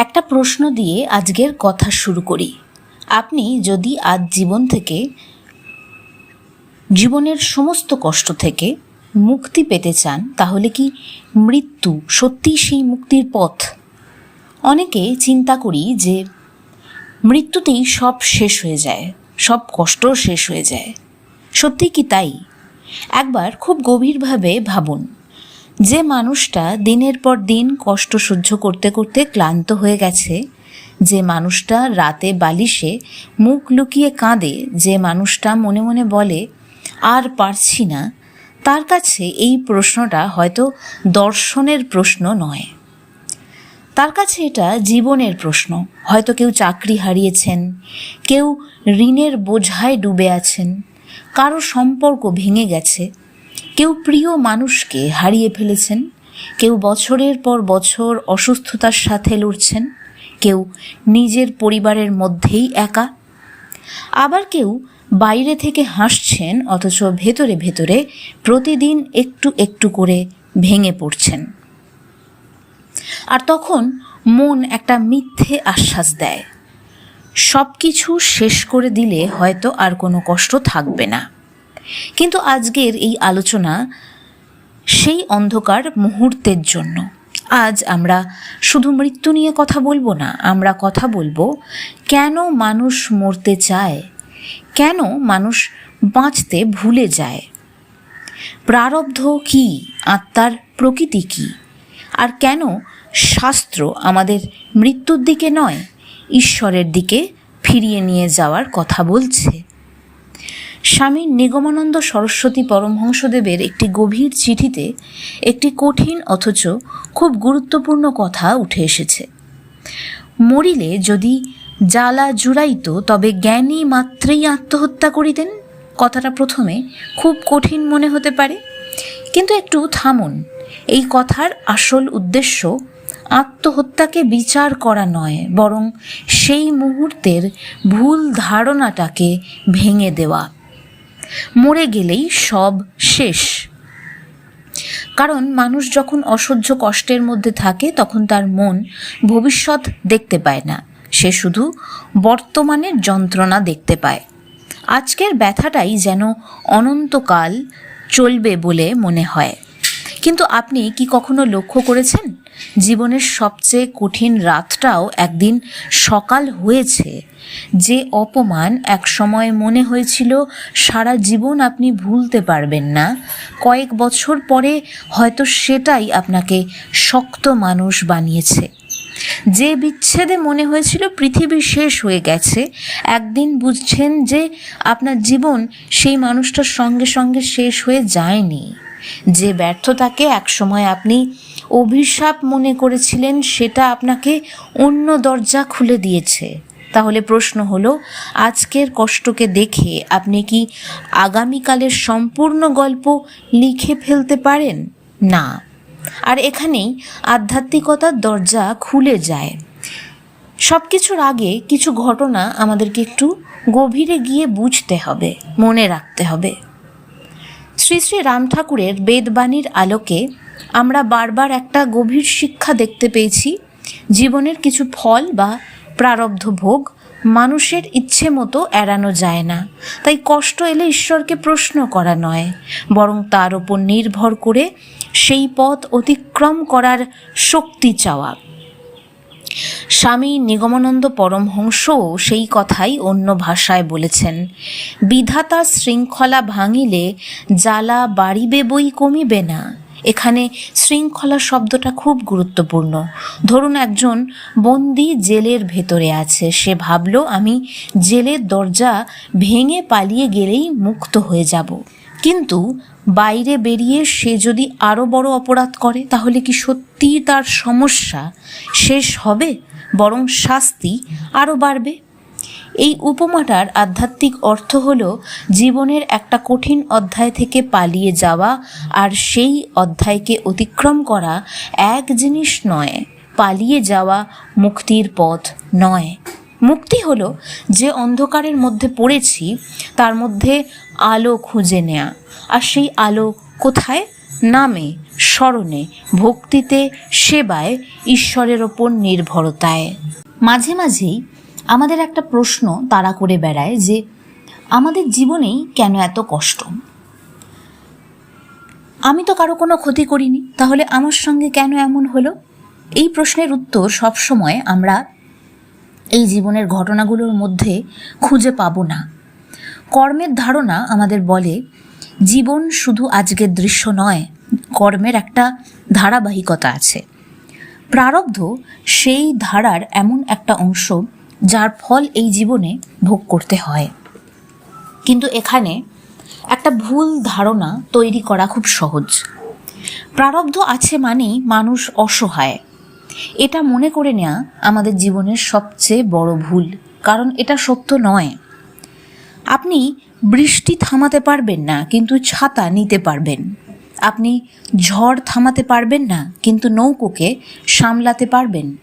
একটা প্রশ্ন দিয়ে আজকের কথা শুরু করি। আপনি যদি আজ জীবন থেকে, জীবনের সমস্ত কষ্ট থেকে মুক্তি পেতে চান, তাহলে কি মৃত্যু সত্যিই সেই মুক্তির পথ? অনেকে চিন্তা করি যে মৃত্যুতেই সব শেষ হয়ে যায়, সব কষ্ট শেষ হয়ে যায়। সত্যি কি তাই? একবার খুব গভীরভাবে ভাবুন, যে মানুষটা দিনের পর দিন কষ্ট সহ্য করতে করতে ক্লান্ত হয়ে গেছে, যে মানুষটা রাতে বালিশে মুখ লুকিয়ে কাঁদে, যে মানুষটা মনে মনে বলে আর পারছি না, তার কাছে এই প্রশ্নটা হয়তো দর্শনের প্রশ্ন নয়, তার কাছে এটা জীবনের প্রশ্ন। হয়তো কেউ চাকরি হারিয়েছেন, কেউ ঋণের বোঝায় ডুবে আছেন, কারো সম্পর্ক ভেঙে গেছে, কেউ প্রিয় মানুষকে হারিয়ে ফেলেছেন, কেউ বছরের পর বছর অসুস্থতার সাথে লড়ছেন, কেউ নিজের পরিবারের মধ্যেই একা, আবার কেউ বাইরে থেকে হাসছেন অথচ ভেতরে ভেতরে প্রতিদিন একটু একটু করে ভেঙে পড়ছেন। আর তখন মন একটা মিথ্যে আশ্বাস দেয়, সব কিছু শেষ করে দিলে হয়তো আর কোনো কষ্ট থাকবে না। কিন্তু আজকের এই আলোচনা সেই অন্ধকার মুহূর্তের জন্য। আজ আমরা শুধু মৃত্যু নিয়ে কথা বলবো না, আমরা কথা বলবো কেন মানুষ মরতে চায়, কেন মানুষ বাঁচতে ভুলে যায়, প্রারব্ধ কি, আত্মার প্রকৃতি কি, আর কেন শাস্ত্র আমাদের মৃত্যুর দিকে নয়, ঈশ্বরের দিকে ফিরিয়ে নিয়ে যাওয়ার কথা বলছে। স্বামী নিগমানন্দ সরস্বতী পরমহংসদেবের একটি গভীর চিঠিতে একটি কঠিন অথচ খুব গুরুত্বপূর্ণ কথা উঠে এসেছে। মরিলে যদি জ্বালা জুড়াইত, তবে জ্ঞানী মাত্রেই আত্মহত্যা করিতেন। কথাটা প্রথমে খুব কঠিন মনে হতে পারে, কিন্তু একটু থামুন। এই কথার আসল উদ্দেশ্য আত্মহত্যাকে বিচার করা নয়, বরং সেই মুহূর্তের ভুল ধারণাটাকে ভেঙে দেওয়া। মরে গেলেই সব শেষ। কারণ মানুষ যখন অসহ্য কষ্টের মধ্যে থাকে, তখন তার মন ভবিষ্যৎ দেখতে পায় না, সে শুধু বর্তমানের যন্ত্রণা দেখতে পায়। আজকের ব্যথাটাই যেন অনন্তকাল চলবে বলে মনে হয়। কিন্তু আপনি কি কখনো লক্ষ্য করেছেন, জীবনের সবচেয়ে কঠিন রাতটাও একদিন সকাল হয়েছে? যে অপমান একসময় মনে হয়েছিল সারা জীবন আপনি ভুলতে পারবেন না, কয়েক বছর পরে হয়তো সেটাই আপনাকে শক্ত মানুষ বানিয়েছে। যে বিচ্ছেদে মনে হয়েছিল পৃথিবী শেষ হয়ে গেছে, একদিন বুঝছেন যে আপনার জীবন সেই মানুষটার সঙ্গে সঙ্গে শেষ হয়ে যায়নি। যে ব্যর্থতাকে একসময় আপনি অভিশাপ মনে করেছিলেন, সেটা আপনাকে অন্য দরজা খুলে দিয়েছে। তাহলে প্রশ্ন হলো, আজকের কষ্টকে দেখে আপনি কি আগামীকালের সম্পূর্ণ গল্প লিখে ফেলতে পারেন? না। আর এখানেই আধ্যাত্মিকতার দরজা খুলে যায়। সব কিছুর আগে কিছু ঘটনা আমাদেরকে একটু গভীরে গিয়ে বুঝতে হবে, মনে রাখতে হবে। শ্রী শ্রী রাম ঠাকুরের বেদবাণীর আলোকে আমরা বারবার একটা গভীর শিক্ষা দেখতে পেয়েছি। জীবনের কিছু ফল বা প্রারব্ধ ভোগ মানুষের ইচ্ছে মতো এড়ানো যায় না। তাই কষ্ট এলে ঈশ্বরকে প্রশ্ন করা নয়, বরং তার ওপর নির্ভর করে সেই পথ অতিক্রম করার শক্তি চাওয়া। স্বামী নিগমানন্দ পরমহংসও সেই কথাই অন্য ভাষায় বলেছেন, বিধাতা শৃঙ্খলা ভাঙিলে জ্বালা বাড়িবে বই কমিবে না। এখানে শৃঙ্খলা শব্দটা খুব গুরুত্বপূর্ণ। ধরুন একজন বন্দি জেলের ভেতরে আছে, সে ভাবল আমি জেলের দরজা ভেঙে পালিয়ে গেলেই মুক্ত হয়ে যাব। কিন্তু বাইরে বেরিয়ে সে যদি আরও বড় অপরাধ করে, তাহলে কি সত্যিই তার সমস্যা শেষ হবে? বরং শাস্তি আরও বাড়বে। এই উপমাটার আধ্যাত্মিক অর্থ হল জীবনের একটা কঠিন অধ্যায় থেকে পালিয়ে যাওয়া আর সেই অধ্যায়কে অতিক্রম করা এক জিনিস নয়। পালিয়ে যাওয়া মুক্তির পথ নয়। মুক্তি হলো যে অন্ধকারের মধ্যে পড়েছি তার মধ্যে আলো খুঁজে নেয়া। আর সেই আলো কোথায়? নামে, স্মরণে, ভক্তিতে, সেবায়, ঈশ্বরের ওপর নির্ভরতায়। মাঝে মাঝেই আমাদের একটা প্রশ্ন তাড়া করে বেড়ায় যে আমাদের জীবনেই কেন এত কষ্ট? আমি তো কারো কোনো ক্ষতি করিনি, তাহলে আমার সঙ্গে কেন এমন হলো? এই প্রশ্নের উত্তর সবসময় আমরা এই জীবনের ঘটনাগুলোর মধ্যে খুঁজে পাব না। কর্মের ধারণা আমাদের বলে জীবন শুধু আজকের দৃশ্য নয়, কর্মের একটা ধারাবাহিকতা আছে। প্রারব্ধ সেই ধারার এমন একটা অংশ যার ফল এই জীবনে ভোগ করতে হয়। কিন্তু এখানে একটা ভুল ধারণা তৈরি করা খুব সহজ। প্রারব্ধ আছে মানেই মানুষ অসহায়, এটা মনে করে নেওয়া আমাদের জীবনের সবচেয়ে বড় ভুল, কারণ এটা সত্য নয়। আপনি বৃষ্টি থামাতে পারবেন না, কিন্তু ছাতা নিতে পারবেন। আপনি ঝড় থামাতে পারবেন না, কিন্তু নৌকোকে সামলাতে পারবেন।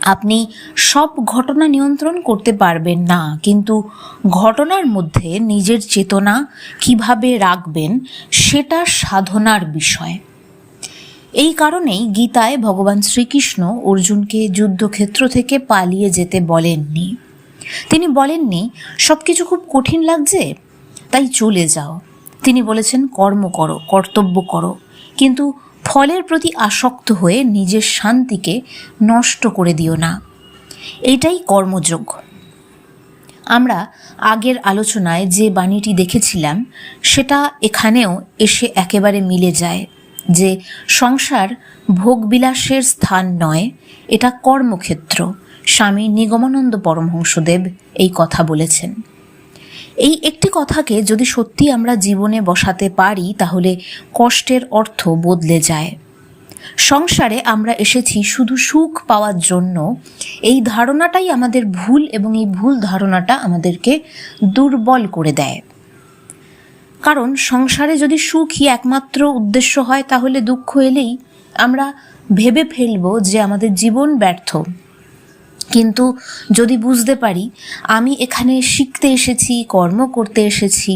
আপনি সব ঘটনা নিয়ন্ত্রণ করতে পারবেন না, কিন্তু ঘটনার মধ্যে নিজের চেতনা কিভাবে রাখবেন সেটা সাধনার বিষয়। এই কারণেই গীতায় ভগবান শ্রীকৃষ্ণ অর্জুনকে যুদ্ধক্ষেত্র থেকে পালিয়ে যেতে বলেননি। তিনি বলেননি সব কিছু খুব কঠিন লাগছে তাই চলে যাও। তিনি বলেছেন কর্ম করো, কর্তব্য করো, কিন্তু ফলের প্রতি আসক্ত হয়ে নিজের শান্তিকে নষ্ট করে দিও না। এইটাই কর্মযোগ। আমরা আগের আলোচনায় যে বাণীটি দেখেছিলাম সেটা এখানেও এসে একেবারে মিলে যায় যে সংসার ভোগবিলাসের স্থান নয়, এটা কর্মক্ষেত্র। স্বামী নিগমানন্দ পরমহংসদেব এই কথা বলেছেন। এই একটি কথাকে যদি সত্যি আমরা জীবনে বসাতে পারি তাহলে কষ্টের অর্থ বদলে যায়। সংসারে আমরা এসেছি শুধু সুখ পাওয়ার জন্য, এই ধারণাটাই আমাদের ভুল, এবং এই ভুল ধারণাটা আমাদেরকে দুর্বল করে দেয়। কারণ সংসারে যদি সুখই একমাত্র উদ্দেশ্য হয় তাহলে দুঃখ এলেই আমরা ভেবে ফেলব যে আমাদের জীবন ব্যর্থ। কিন্তু যদি বুঝতে পারি আমি এখানে শিখতে এসেছি, কর্ম করতে এসেছি,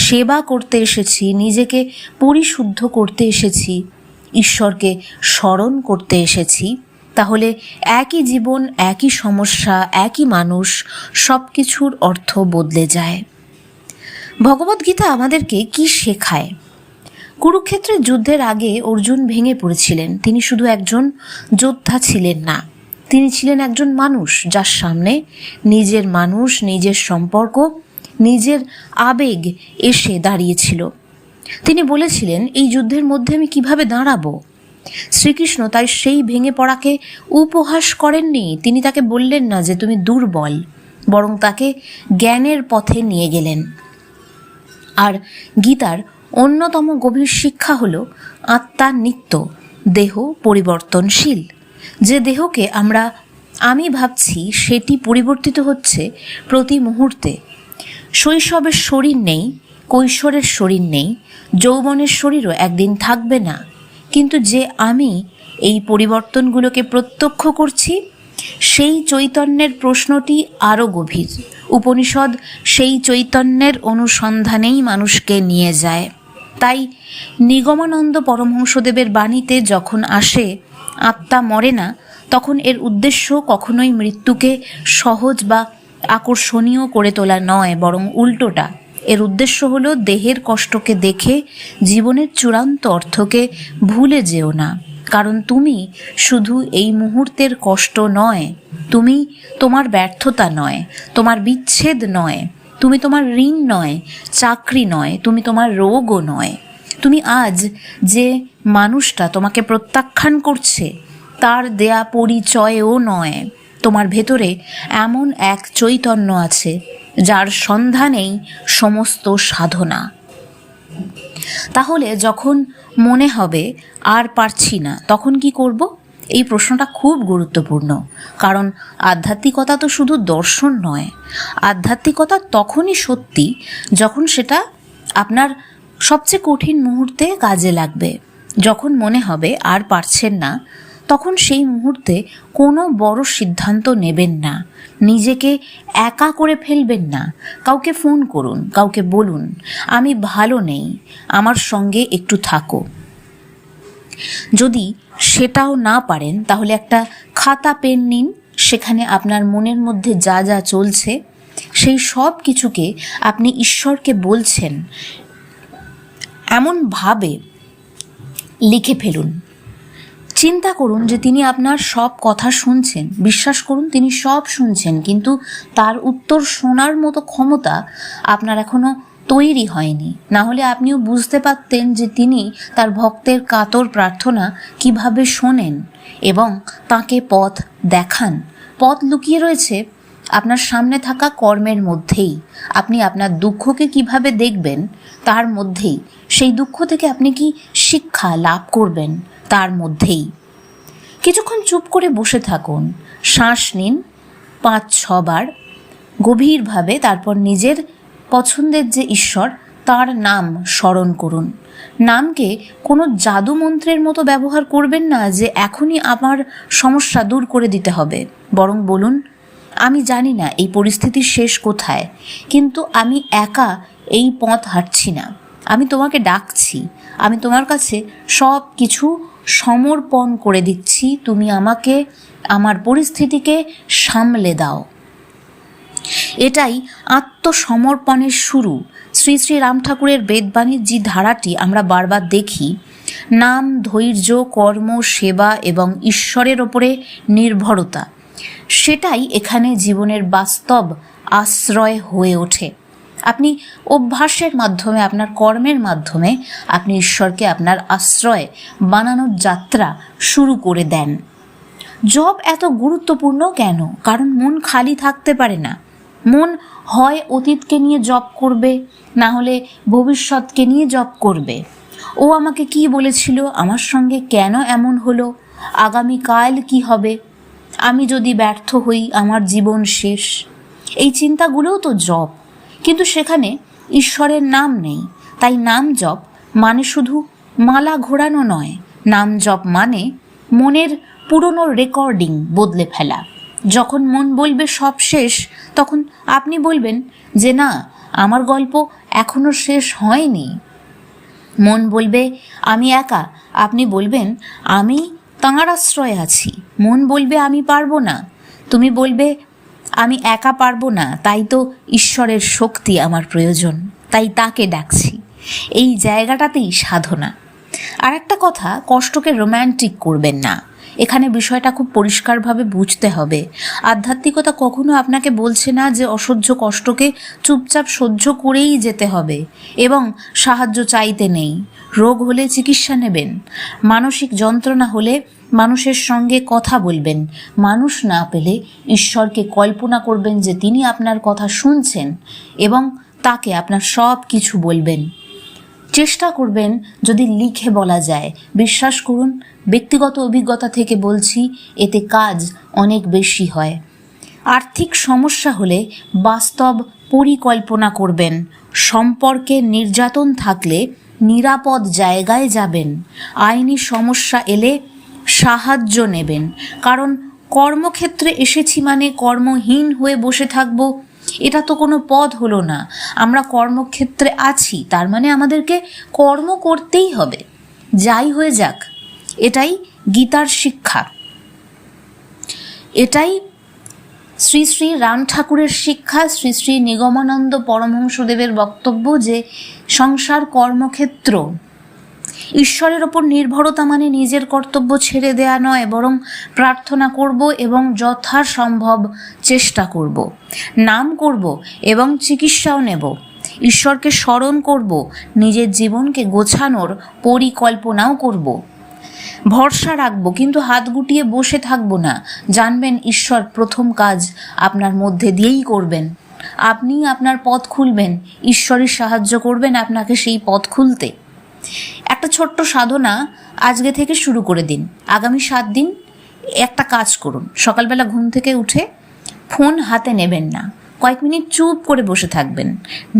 সেবা করতে এসেছি, নিজেকে পরিশুদ্ধ করতে এসেছি, ঈশ্বরকে স্মরণ করতে এসেছি, তাহলে একই জীবন, একই সমস্যা, একই মানুষ, সব কিছুর অর্থ বদলে যায়। ভগবদ্গীতা আমাদেরকে কি শেখায়? কুরুক্ষেত্রের যুদ্ধের আগে অর্জুন ভেঙে পড়েছিলেন। তিনি শুধু একজন যোদ্ধা ছিলেন না, তিনি ছিলেন একজন মানুষ যার সামনে নিজের মানুষ, নিজের সম্পর্ক, নিজের আবেগ এসে দাঁড়িয়েছিল। তিনি বলেছিলেন এই যুদ্ধের মধ্যে আমি কিভাবে দাঁড়াবো? শ্রীকৃষ্ণ তাই সেই ভেঙে পড়াকে উপহাস করেননি। তিনি তাকে বললেন না যে তুমি দুর্বল, বরং তাকে জ্ঞানের পথে নিয়ে গেলেন। আর গীতার অন্যতম গভীর শিক্ষা হলো আত্মা নিত্য, দেহ পরিবর্তনশীল। যে দেহকে আমরা আমি ভাবছি সেটি পরিবর্তিত হচ্ছে প্রতি মুহূর্তে। শৈশবের শরীর নেই, কৈশোরের শরীর নেই, যৌবনের শরীরও একদিন থাকবে না। কিন্তু যে আমি এই পরিবর্তনগুলোকে প্রত্যক্ষ করছি, সেই চৈতন্যের প্রশ্নটি আরও গভীর। উপনিষদ সেই চৈতন্যের অনুসন্ধানেই মানুষকে নিয়ে যায়। তাই নিগমানন্দ পরমহংসদেবের বাণীতে যখন আসে আত্মা মরে না, তখন এর উদ্দেশ্য কখনোই মৃত্যুকে সহজ বা আকর্ষণীয় করে তোলা নয়, বরং উল্টোটা। এর উদ্দেশ্য হলো দেহের কষ্টকে দেখে জীবনের চূড়ান্ত অর্থকে ভুলে যেও না। কারণ তুমি শুধু এই মুহূর্তের কষ্ট নয়, তুমি তোমার ব্যর্থতা নয়, তোমার বিচ্ছেদ নয়, তুমি তোমার ঋণ নয়, চাকরি নয়, তুমি তোমার রোগও নয়, তুমি আজ যে মানুষটা তোমাকে প্রত্যাখ্যান করছে তার দেয়া পরিচয়ও নয়। তোমার ভেতরে এমন এক চৈতন্য আছে যার সন্ধানেই সমস্ত সাধনা। তাহলে যখন মনে হবে আর পারছি না, তখন কি করব? এই প্রশ্নটা খুব গুরুত্বপূর্ণ। কারণ আধ্যাত্মিকতা তো শুধু দর্শন নয়। আধ্যাত্মিকতা তখনই সত্যি যখন সেটা আপনার সবচেয়ে কঠিন মুহূর্তে কাজে লাগবে। যখন মনে হবে আর পারছেন না, তখন সেই মুহূর্তে কোনো বড় সিদ্ধান্ত নেবেন না, নিজেকে একা করে ফেলবেন না। কাউকে ফোন করুন, কাউকে বলুন আমি ভালো নেই, আমার সঙ্গে একটু থাকো। যদি সেটাও না পারেন তাহলে একটা খাতা পেন নিন, সেখানে আপনার মনের মধ্যে যা যা চলছে সেই সব কিছুকে আপনি ঈশ্বরকে বলছেন এমনভাবে লিখে ফেলুন। চিন্তা করুন যে তিনি আপনার সব কথা শুনছেন, বিশ্বাস করুন তিনি সব শুনছেন, কিন্তু তার উত্তর শোনার মতো ক্ষমতা আপনার এখনো তৈরি হয়নি। না হলে আপনিও বুঝতে পারতেন যে তিনি তার ভক্তের কাতর প্রার্থনা কিভাবে শোনেন এবং তাকে পথ দেখান। পথ লুকিয়ে রয়েছে আপনার সামনে থাকা কর্মের মধ্যেই। আপনি আপনার দুঃখকে কিভাবে দেখবেন তার মধ্যেই, সেই দুঃখ থেকে আপনি কি শিক্ষা লাভ করবেন তার মধ্যেই। কিছুক্ষণ চুপ করে বসে থাকুন, শ্বাস নিন 5-6 বার গভীরভাবে, তারপর নিজের পছন্দের যে ঈশ্বর তার নাম স্মরণ করুন। নামকে কোনো জাদু মন্ত্রের মতো ব্যবহার করবেন না যে এখনই আমার সমস্যা দূর করে দিতে হবে, বরং বলুন আমি জানি না এই পরিস্থিতির শেষ কোথায়, কিন্তু আমি একা এই পথ হাঁটছি না, আমি তোমাকে ডাকছি, আমি তোমার কাছে সব কিছু সমর্পণ করে দিচ্ছি, তুমি আমাকে আমার পরিস্থিতিকে সামলে দাও। এটাই আত্মসমর্পণের শুরু। শ্রী শ্রী রাম ঠাকুরের বেদবাণীর যে ধারাটি আমরা বারবার দেখি, নাম, ধৈর্য, কর্ম, সেবা এবং ঈশ্বরের ওপরে নির্ভরতা, সেটাই এখানে জীবনের বাস্তব আশ্রয় হয়ে ওঠে। আপনি অভ্যাসের মাধ্যমে, আপনার কর্মের মাধ্যমে আপনি ঈশ্বরকে আপনার আশ্রয় বানানোর যাত্রা শুরু করে দেন। জপ এত গুরুত্বপূর্ণ কেন? কারণ মন খালি থাকতে পারে না। মন হয় অতীতকে নিয়ে জপ করবে, না হলে ভবিষ্যৎকে নিয়ে জপ করবে। ও আমাকে কি বলেছিল, আমার সঙ্গে কেন এমন হলো, আগামীকাল কি হবে, আমি যদি ব্যর্থ হই আমার জীবন শেষ। এই চিন্তাগুলোও তো জপ, কিন্তু সেখানে ঈশ্বরের নাম নেই। তাই নাম জপ মানে শুধু মালা ঘোরানো নয়, নাম জপ মানে মনের পুরনো রেকর্ডিং বদলে ফেলা। যখন মন বলবে সব শেষ, তখন আপনি বলবেন যে না, আমার গল্প এখনো শেষ হয়নি। মন বলবে আমি একা, আপনি বলবেন আমি তাঁর আশ্রয়ে আছি। মন বলবে আমি পারবো না, তুমি বলবে আমি একা পারবো না, তাই তো ঈশ্বরের শক্তি আমার প্রয়োজন, তাই তাকে ডাকছি। এই জায়গাটাতেই সাধনা। আর একটা কথা, কষ্টকে রোম্যান্টিক করবেন না। এখানে বিষয়টা খুব পরিষ্কারভাবে বুঝতে হবে। আধ্যাত্মিকতা কখনো আপনাকে বলছে না যে অসহ্য কষ্টকে চুপচাপ সহ্য করেই যেতে হবে এবং সাহায্য চাইতে নেই। রোগ হলে চিকিৎসা নেবেন, মানসিক যন্ত্রণা হলে মানুষের সঙ্গে কথা বলবেন, মানুষ না পেলে ঈশ্বরকে কল্পনা করবেন যে তিনি আপনার কথা শুনছেন এবং তাকে আপনার সব কিছু বলবেন। চেষ্টা করবেন যদি লিখে বলা যায়। বিশ্বাস করুন, ব্যক্তিগত অভিজ্ঞতা থেকে বলছি, এতে কাজ অনেক বেশি হয়। আর্থিক সমস্যা হলে বাস্তব পরিকল্পনা করবেন। সম্পর্কে নির্যাতন থাকলে নিরাপদ জায়গায় যাবেন। আইনি সমস্যা এলে সাহায্য নেবেন। কারণ কর্মক্ষেত্রে এসেছি মানে কর্মহীন হয়ে বসে থাকবো, এটা তো কোনো পথ হলো না। আমরা কর্মক্ষেত্রে আছি, তার মানে আমাদেরকে কর্ম করতেই হবে, যাই হয়ে যাক। এটাই গীতার শিক্ষা, এটাই শ্রী শ্রী রাম ঠাকুরের শিক্ষা, শ্রী শ্রী নিগমানন্দ পরমহংসদেবের বক্তব্য যে সংসার কর্মক্ষেত্র। ঈশ্বরের ওপর নির্ভরতা মানে নিজের কর্তব্য ছেড়ে দেয়া নয়, বরং প্রার্থনা করব এবং যথাসম্ভব চেষ্টা করব, নাম করব এবং চিকিৎসাও নেব, ঈশ্বরকে স্মরণ করব, নিজের জীবনকে গোছানোর পরিকল্পনাও করব। ভরসা রাখবো, কিন্তু হাত গুটিয়ে বসে থাকবো না। জানবেন ঈশ্বর প্রথম কাজ আপনার মধ্যে দিয়েই করবেন। আপনি আপনার পথ খুলবেন, ঈশ্বরের সাহায্য করবেন আপনাকে সেই পথ খুলতে। একটা ছোট্ট সাধনা আজকে থেকে শুরু করে দিন। আগামী 7 দিন একটা কাজ করুন। সকালবেলা ঘুম থেকে উঠে ফোন হাতে নেবেন না, কয়েক মিনিট চুপ করে বসে থাকবেন,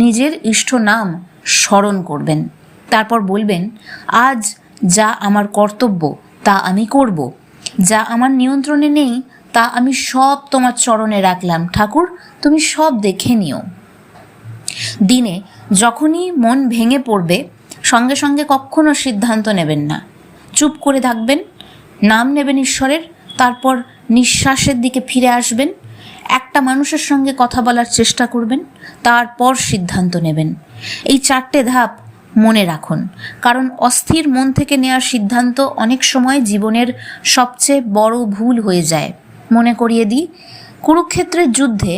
নিজের ইষ্ট নাম স্মরণ করবেন, তারপর বলবেন আজ যা আমার কর্তব্য তা আমি করব। যা আমার নিয়ন্ত্রণে নেই তা আমি সব তোমার চরণে রাখলাম ঠাকুর, তুমি সব দেখে নিও। দিনে যখনই মন ভেঙে পড়বে সঙ্গে সঙ্গে কখনো সিদ্ধান্ত নেবেন না, চুপ করে থাকবেন, নাম নেবেন ঈশ্বরের, তারপর নিঃশ্বাসের দিকে ফিরে আসবেন, একটা মানুষের সঙ্গে কথা বলার চেষ্টা করবেন, তারপর সিদ্ধান্ত নেবেন। এই 4টে ধাপ মনে রাখুন, কারণ অস্থির মন থেকে নেওয়া সিদ্ধান্ত অনেক সময় জীবনের সবচেয়ে বড় ভুল হয়ে যায়। মনে করিয়ে দিই, কুরুক্ষেত্রের যুদ্ধে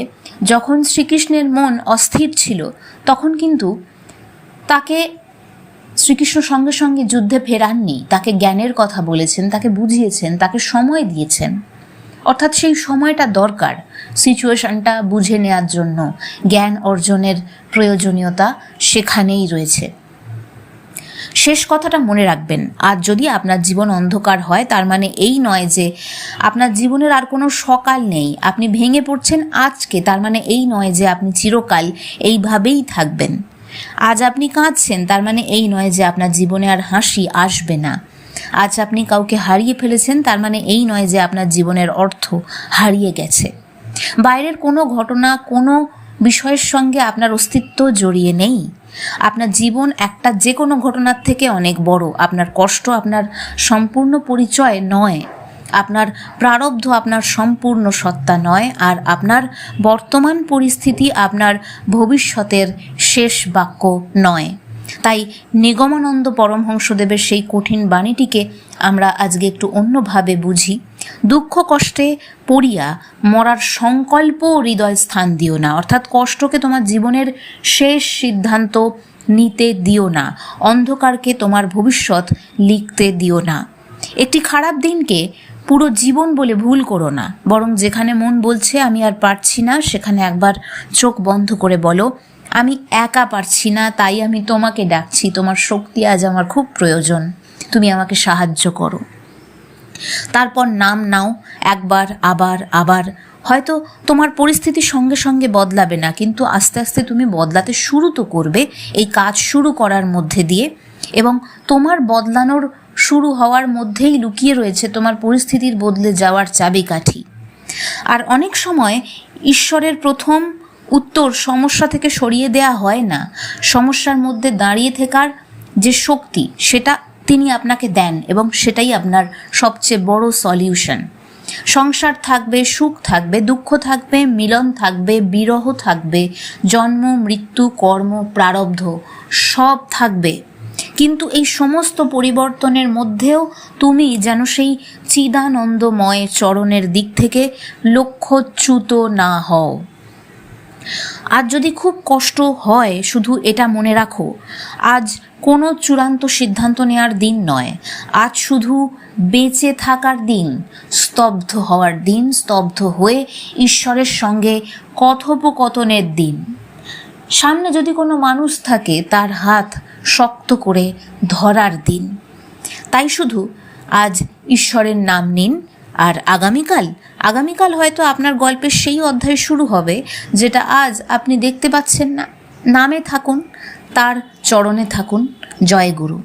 যখন শ্রীকৃষ্ণের মন অস্থির ছিল তখন কিন্তু তাকে শ্রীকৃষ্ণ সঙ্গে সঙ্গে যুদ্ধে ফেরাননি, তাকে জ্ঞানের কথা বলেছেন, তাকে বুঝিয়েছেন, তাকে সময় দিয়েছেন। অর্থাৎ সেই সময়টা দরকার সিচুয়েশনটা বুঝে নেওয়ার জন্য। জ্ঞান অর্জনের প্রয়োজনীয়তা সেখানেই রয়েছে। শেষ কথাটা মনে রাখবেন, আর যদি আপনার জীবন অন্ধকার হয় তার মানে এই নয় যে আপনার জীবনের আর কোনো সকাল নেই। আপনি ভেঙে পড়ছেন আজকে, তার মানে এই নয় যে আপনি চিরকাল এইভাবেই থাকবেন। আজ আপনি কাঁদছেন তার মানে এই নয় যে আপনার জীবনে আর হাসি আসবে না। আজ আপনি কাউকে হারিয়ে ফেলেছেন তার মানে এই নয় যে আপনার জীবনের অর্থ হারিয়ে গেছে। বাইরের কোনো ঘটনা, কোনো বিষয়ের সঙ্গে আপনার অস্তিত্ব জড়িয়ে নেই। আপনার জীবন একটা যে কোনো ঘটনার থেকে অনেক বড়। আপনার কষ্ট আপনার সম্পূর্ণ পরিচয় নয়, আপনার প্রারব্ধ আপনার সম্পূর্ণ সত্তা নয়, আর আপনার বর্তমান পরিস্থিতি আপনার ভবিষ্যতের শেষ বাক্য নয়। তাই নিগমানন্দ পরমহংসদেবের সেই কঠিন বাণীটিকে আমরা আজকে একটু অন্যভাবে বুঝি। দুঃখ কষ্টে পড়িয়া মরার সংকল্প হৃদয় স্থান দিও না। অর্থাৎ কষ্টকে তোমার জীবনের শেষ সিদ্ধান্ত নিতে দিও না, অন্ধকারকে তোমার ভবিষ্যৎ লিখতে দিও না। একটি খারাপ দিনকে পুরো জীবন বলে ভুল করো না, বরং যেখানে মন বলছে আমি আর পারছি না সেখানে একবার চোখ বন্ধ করে বলো, আমি একা পারছি না, তাই আমি তোমাকে ডাকছি, তোমার শক্তি আজ আমার খুব প্রয়োজন, তুমি আমাকে সাহায্য করো। তারপর নাম নাও একবার, আবার আবার। হয়তো তোমার পরিস্থিতি সঙ্গে সঙ্গে বদলাবে না, কিন্তু আস্তে আস্তে তুমি বদলাতে শুরু তো করবে এই কাজ শুরু করার মধ্যে দিয়ে। এবং তোমার বদলানোর শুরু হওয়ার মধ্যেই লুকিয়ে রয়েছে তোমার পরিস্থিতির বদলে যাওয়ার চাবিকাঠি। আর অনেক সময় ঈশ্বরের প্রথম উত্তর সমস্যা থেকে সরিয়ে দেয়া হয় না, সমস্যার মধ্যে দাঁড়িয়ে থাকার যে শক্তি সেটা তিনি আপনাকে দেন, এবং সেটাই আপনার সবচেয়ে বড় সলিউশন। সংসার থাকবে, সুখ থাকবে, দুঃখ থাকবে, মিলন থাকবে, বিরহ থাকবে, জন্ম মৃত্যু কর্ম প্রারব্ধ সব থাকবে, কিন্তু এই সমস্ত পরিবর্তনের মধ্যেও তুমি যেন সেই চিদানন্দময় চরণের দিক থেকে লক্ষ্যচ্যুত না হও। আজ যদি খুব কষ্ট হয় শুধু এটা মনে রাখো, আজ কোনো চূড়ান্ত সিদ্ধান্ত নেওয়ার দিন নয়, আজ শুধু বেঁচে থাকার দিন, স্তব্ধ হওয়ার দিন, স্তব্ধ হয়ে ঈশ্বরের সঙ্গে কথোপকথনের দিন। সামনে যদি কোনো মানুষ থাকে তার হাত শক্ত করে ধরার দিন। তাই শুধু আজ ঈশ্বরের নাম নিন, আর আগামীকাল হয়তো আপনার গল্পের সেই অধ্যায় শুরু হবে যেটা আজ আপনি দেখতে পাচ্ছেন না। নামে থাকুন, তার চরণে থাকুন। জয় গুরু।